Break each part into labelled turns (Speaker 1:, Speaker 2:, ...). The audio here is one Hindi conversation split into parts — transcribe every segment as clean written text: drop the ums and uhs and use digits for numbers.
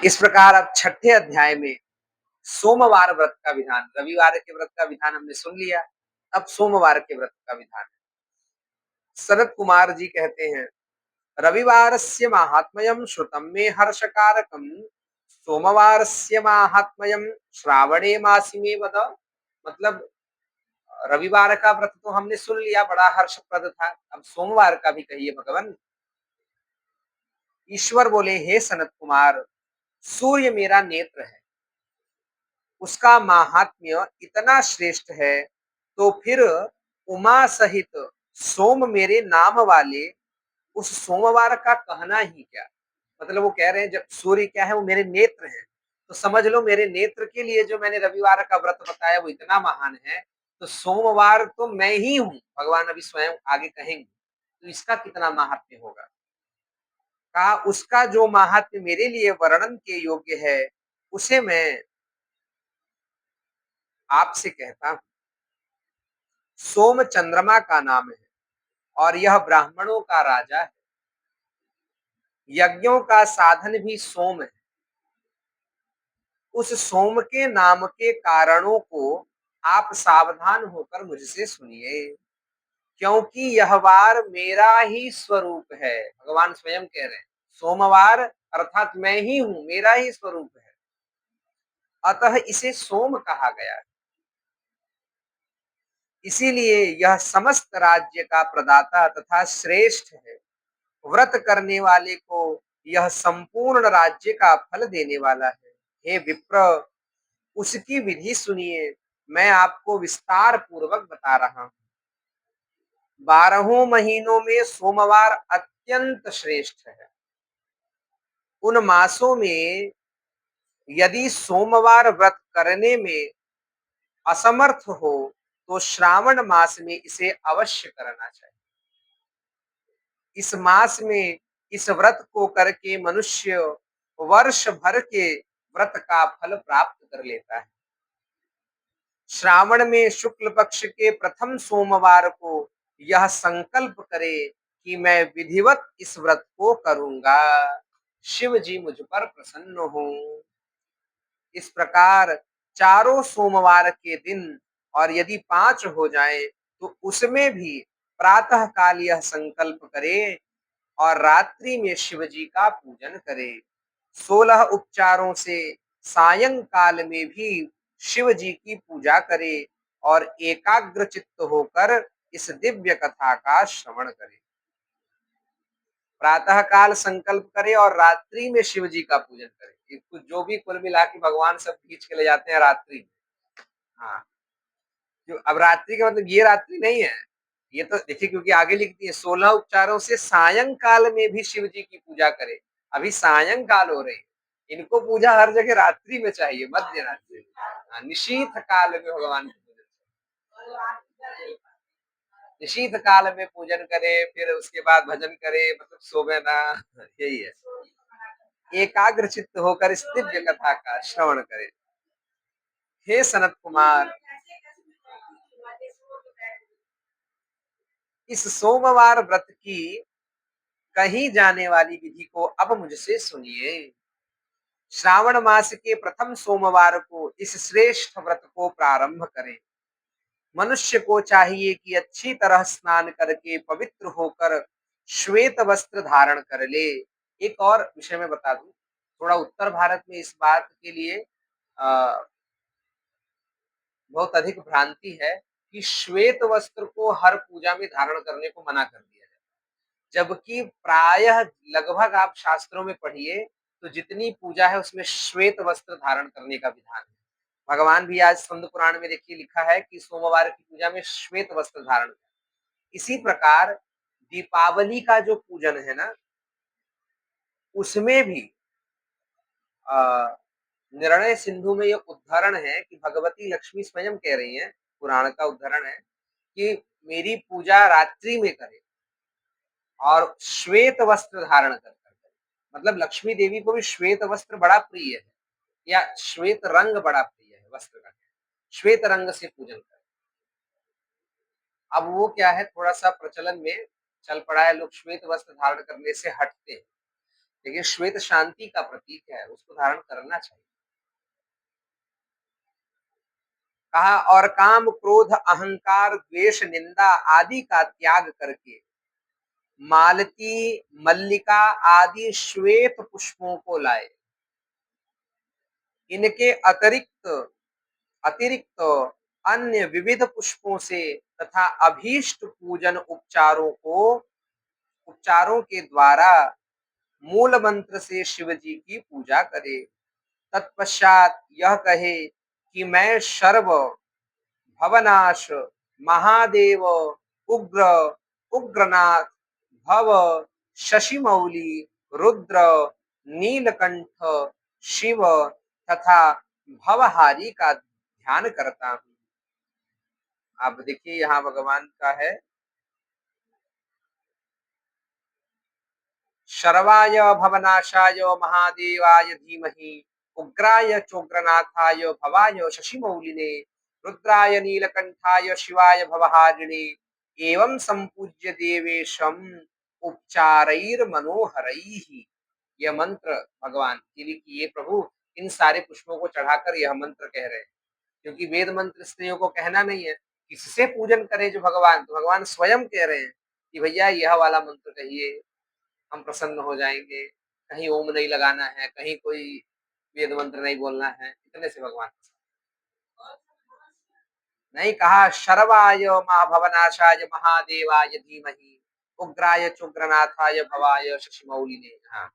Speaker 1: इस प्रकार अब छठे अध्याय में सोमवार व्रत का विधान, रविवार के व्रत का विधान हमने सुन लिया, अब सोमवार के व्रत का विधान। सनत कुमार जी कहते हैं, रविवारस्य माहात्म्यं श्रुतं मे हर्षकारकं, सोमवारस्य माहात्म्यं श्रावणे मासी में वद। मतलब रविवार का व्रत तो हमने सुन लिया, बड़ा हर्षप्रद था, अब सोमवार का भी कहिए भगवान। ईश्वर बोले, हे सनत कुमार, सूर्य मेरा नेत्र है, उसका माहात्म्य इतना श्रेष्ठ है, तो फिर उमा सहित सोम मेरे नाम वाले उस सोमवार का कहना ही क्या। मतलब वो कह रहे हैं, जब सूर्य क्या है, वो मेरे नेत्र हैं, तो समझ लो मेरे नेत्र के लिए जो मैंने रविवार का व्रत बताया वो इतना महान है, तो सोमवार तो मैं ही हूँ, भगवान अभी स्वयं आगे कहेंगे, तो इसका कितना महात्म्य होगा। का उसका जो महात्म्य मेरे लिए वर्णन के योग्य है, उसे मैं आपसे कहता हूँ। सोम चंद्रमा का नाम है और यह ब्राह्मणों का राजा है, यज्ञों का साधन भी सोम है। उस सोम के नाम के कारणों को आप सावधान होकर मुझसे सुनिए, क्योंकि यह वार मेरा ही स्वरूप है। भगवान स्वयं कह रहे हैं, सोमवार अर्थात मैं ही हूं, मेरा ही स्वरूप है, अतः इसे सोम कहा गया है। इसीलिए यह समस्त राज्य का प्रदाता तथा श्रेष्ठ है। व्रत करने वाले को यह संपूर्ण राज्य का फल देने वाला है। हे विप्र, उसकी विधि सुनिए, मैं आपको विस्तार पूर्वक बता रहा हूं। 12 महीनों में सोमवार अत्यंत श्रेष्ठ है। उन मासों में यदि सोमवार व्रत करने में असमर्थ हो, तो श्रावण मास में इसे अवश्य करना चाहिए। इस मास में इस व्रत को करके मनुष्य वर्ष भर के व्रत का फल प्राप्त कर लेता है। श्रावण में शुक्ल पक्ष के प्रथम सोमवार को यह संकल्प करे कि मैं विधिवत इस व्रत को करूंगा, शिव जी मुझ पर प्रसन्न हो। इस प्रकार चारों सोमवार के दिन, और यदि 5 हो जाए तो उसमें भी प्रातः काल यह संकल्प करे और रात्रि में शिव जी का पूजन करे। 16 उपचारों से सायंकाल में भी शिव जी की पूजा करे और एकाग्र चित्त होकर इस दिव्य कथा का श्रवण करे। प्रातः काल संकल्प करे और रात्रि में शिव जी का पूजन करे। जो भी कुल मिला के भगवान सब खींच के ले जाते हैं रात्रि में। हाँ, जो अब रात्रि का मतलब ये रात्रि नहीं है, ये तो देखिए, क्योंकि आगे लिखती है 16 उपचारों से सायंकाल में भी शिव जी की पूजा करे। अभी सायंकाल हो रही है, इनको पूजा हर जगह रात्रि में चाहिए, मध्य रात्रि में। हाँ, निशीथ काल में भगवान की पूजा, निशीथ काल में पूजन करे, फिर उसके बाद भजन करे, मतलब सोवे ना, यही है। एकाग्र चित्त होकर इस दिव्य कथा का श्रवण करे। हे सनत कुमार, इस सोमवार व्रत की कही जाने वाली विधि को अब मुझसे सुनिए। श्रावण मास के प्रथम सोमवार को इस श्रेष्ठ व्रत को प्रारंभ करें। मनुष्य को चाहिए कि अच्छी तरह स्नान करके पवित्र होकर श्वेत वस्त्र धारण कर ले। एक और विषय में बता दूं, थोड़ा उत्तर भारत में इस बात के लिए बहुत अधिक भ्रांति है कि श्वेत वस्त्र को हर पूजा में धारण करने को मना कर दिया है, जबकि प्रायः लगभग आप शास्त्रों में पढ़िए तो जितनी पूजा है उसमें श्वेत वस्त्र धारण करने का विधान है। भगवान भी आज स्कंद पुराण में देखिए लिखा है कि सोमवार की पूजा में श्वेत वस्त्र धारण। इसी प्रकार दीपावली का जो पूजन है ना, उसमें भी निर्णय सिंधु में ये उद्धरण है कि भगवती लक्ष्मी स्वयं कह रही हैं, पुराण का उद्धरण है कि मेरी पूजा रात्रि में करे और श्वेत वस्त्र धारण कर करे। मतलब लक्ष्मी देवी को भी श्वेत वस्त्र बड़ा प्रिय है, या श्वेत रंग बड़ा प्रिय है, वस्त्र का श्वेत रंग से पूजन करे। अब वो क्या है, थोड़ा सा प्रचलन में चल पड़ा है, लोग श्वेत वस्त्र धारण करने से हटते हैं। देखिए श्वेत शांति का प्रतीक है, उसको धारण करना चाहिए। कहा और काम, क्रोध, अहंकार, द्वेष, निंदा आदि का त्याग करके मालती, मल्लिका आदि श्वेत पुष्पों को लाए। इनके अतिरिक्त अतिरिक्त अन्य विविध पुष्पों से तथा अभीष्ट पूजन उपचारों के द्वारा मूल मंत्र से शिव जी की पूजा करे। तत्पश्चात यह कहे कि मैं सर्व भवनाश, महादेव, उग्र, उग्रनाथ, भव, शशिमौली, रुद्र, नीलकंठ, शिव तथा भवहारी का ध्यान करता हूँ। आप देखिए यहाँ भगवान का है शर्वाय भवनाशाय महादेवाय धीमहि, उग्राय चोग्रनाथाय भवाय शशिमौलिने, रुद्राय नीलकंठाय शिवाय भवहारिणे, एवं संपूज्य देवेशम उपचारैर मनोहरैहि। यह मंत्र भगवान के लिए कि ये प्रभु इन सारे पुष्पों को चढ़ाकर यह मंत्र कह रहे हैं, क्योंकि वेद मंत्र स्त्रियों को कहना नहीं है। किससे पूजन करें जो भगवान, तो भगवान स्वयं कह रहे हैं कि भैया यह वाला मंत्र कहिए, हम प्रसन्न हो जाएंगे। कहीं ओम नहीं लगाना है, कहीं कोई वेद मंत्र नहीं बोलना है, इतने से भगवान नहीं कहा शर्वाय महाभवनाशाय महादेवाय धीमहि, उग्राय चुग्रनाथाय भवाय शशिमौलिने। हाँ,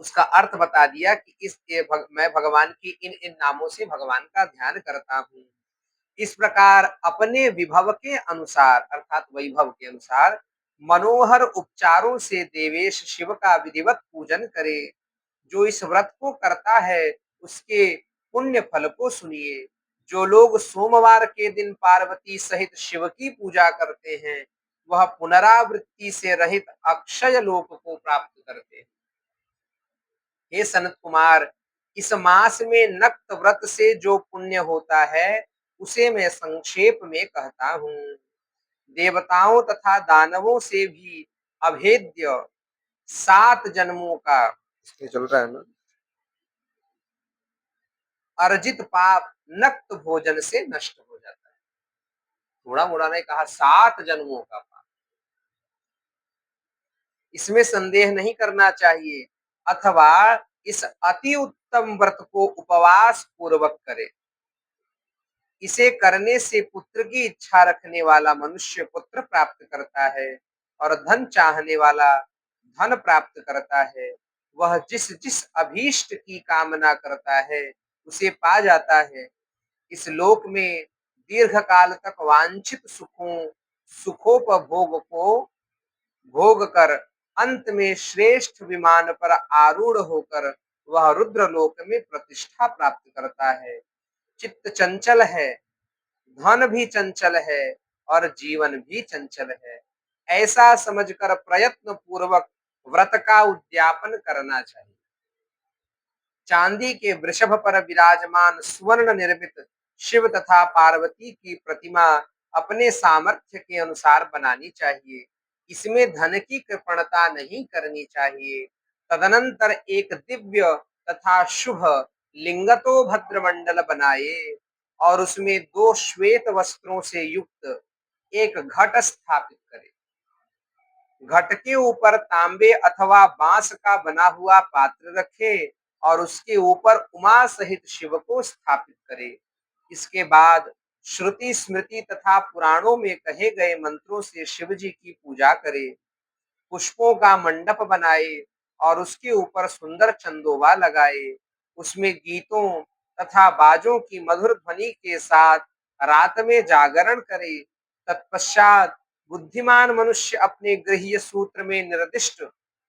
Speaker 1: उसका अर्थ बता दिया कि मैं भगवान की इन इन नामों से भगवान का ध्यान करता हूँ। इस प्रकार अपने विभव के अनुसार अर्थात वैभव के अनुसार मनोहर उपचारों से देवेश शिव का विधिवत पूजन करे। जो इस व्रत को करता है उसके पुण्य फल को सुनिए। जो लोग सोमवार के दिन पार्वती सहित शिव की पूजा करते हैं वह पुनरावृत्ति से रहित अक्षय लोक को प्राप्त करते हैं। हे सनत कुमार, इस मास में नक्त व्रत से जो पुण्य होता है उसे मैं संक्षेप में कहता हूँ। देवताओं तथा दानवों से भी अभेद्य 7 जन्मों का इसमें चल रहा है ना अर्जित पाप नक्त भोजन से नष्ट हो जाता है। थोड़ा मोड़ा ने कहा 7 जन्मों का पाप, इसमें संदेह नहीं करना चाहिए। अथवा इस अति उत्तम व्रत को उपवास पूर्वक करे। इसे करने से पुत्र की इच्छा रखने वाला मनुष्य पुत्र प्राप्त करता है और धन चाहने वाला धन प्राप्त करता है। वह जिस जिस अभीष्ट की कामना करता है उसे पा जाता है। इस लोक में दीर्घ काल तक वांछित सुखोपभोग को भोग कर अंत में श्रेष्ठ विमान पर आरूढ़ होकर वह रुद्र लोक में प्रतिष्ठा प्राप्त करता है। चित्त चंचल है, धन भी चंचल है और जीवन भी चंचल है। ऐसा समझकर प्रयत्न पूर्वक व्रत का उद्यापन करना चाहिए। चांदी के वृषभ पर विराजमान स्वर्ण निर्मित शिव तथा पार्वती की प्रतिमा अपने सामर्थ्य के अनुसार बनानी चाहिए। इसमें धन की कृपणता नहीं करनी चाहिए। तदनंतर एक दिव्य तथा शुभ लिंगतो भद्रमंडल बनाए और उसमें 2 श्वेत वस्त्रों से युक्त एक घट स्थापित करे। घट के ऊपर तांबे अथवा बांस का बना हुआ पात्र रखे और उसके ऊपर उमा सहित शिव को स्थापित करे। इसके बाद श्रुति स्मृति तथा पुराणों में कहे गए मंत्रों से शिव जी की पूजा करे। पुष्पों का मंडप बनाए और उसके ऊपर सुंदर चंदोवा लगाए। उसमें गीतों तथा बाजों की मधुर ध्वनि के साथ रात में जागरण करे। तत्पश्चात बुद्धिमान मनुष्य अपने गृह्य सूत्र में निर्दिष्ट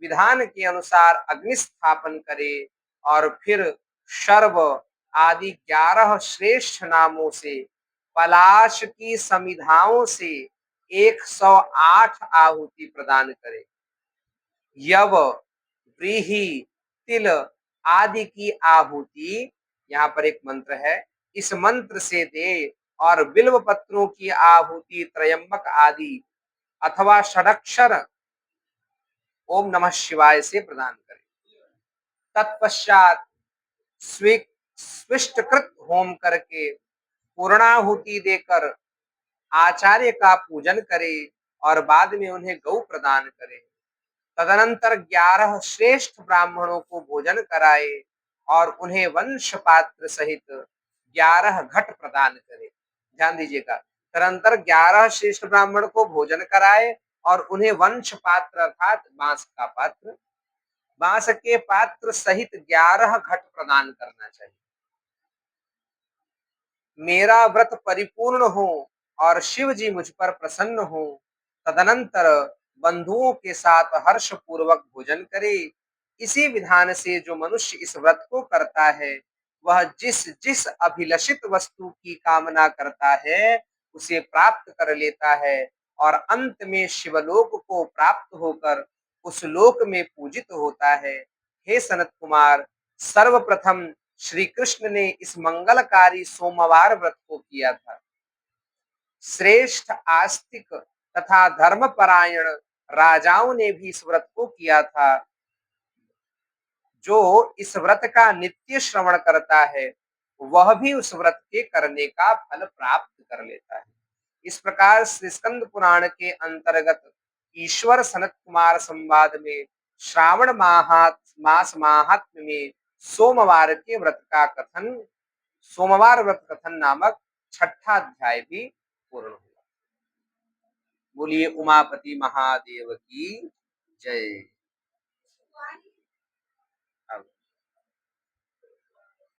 Speaker 1: विधान के अनुसार अग्नि स्थापन करे और फिर शर्व आदि 11 श्रेष्ठ नामों से पलाश की समिधाओं से 108 आहुति प्रदान करे। यव, व्रीहि, तिल आदि की आहुति, यहाँ पर एक मंत्र है, इस मंत्र से दे और बिल्व पत्रों की आहुति त्रयंबक आदि अथवा षडक्षर ओम नमः शिवाय से प्रदान करें। तत्पश्चात स्विष्टकृत होम करके पूर्णाहुति देकर आचार्य का पूजन करे और बाद में उन्हें गौ प्रदान करे। तदनंतर 11 श्रेष्ठ ब्राह्मणों को भोजन कराए और उन्हें वंश पात्र सहित 11 घट प्रदान करे। ध्यान दीजिएगा, तदनंतर 11 श्रेष्ठ ब्राह्मण को भोजन कराए और उन्हें वंश पात्र अर्थात बांस का पात्र, बांस के पात्र सहित 11 घट प्रदान करना चाहिए। मेरा व्रत परिपूर्ण हो और शिव जी मुझ पर प्रसन्न हो। तदनंतर बंधुओं के साथ हर्ष पूर्वक भोजन करे। इसी विधान से जो मनुष्य इस व्रत को करता है वह जिस जिस अभिलषित वस्तु की कामना करता है उसे प्राप्त कर लेता है और अंत में शिवलोक को प्राप्त होकर उस लोक में पूजित होता है। हे सनत कुमार, सर्वप्रथम श्री कृष्ण ने इस मंगलकारी सोमवार व्रत को किया था। श्रेष्ठ आस्तिक तथा धर्मपरायण राजाओं ने भी इस व्रत को किया था। जो इस व्रत का नित्य श्रवण करता है वह भी उस व्रत के करने का फल प्राप्त कर लेता है। इस प्रकार श्री स्कंद पुराण के अंतर्गत ईश्वर सनत कुमार संवाद में श्रावण मास महात्म्य में सोमवार के व्रत का कथन, सोमवार व्रत कथन नामक छठा अध्याय भी पूर्ण हुआ। बोलिए उमापति महादेव की जय।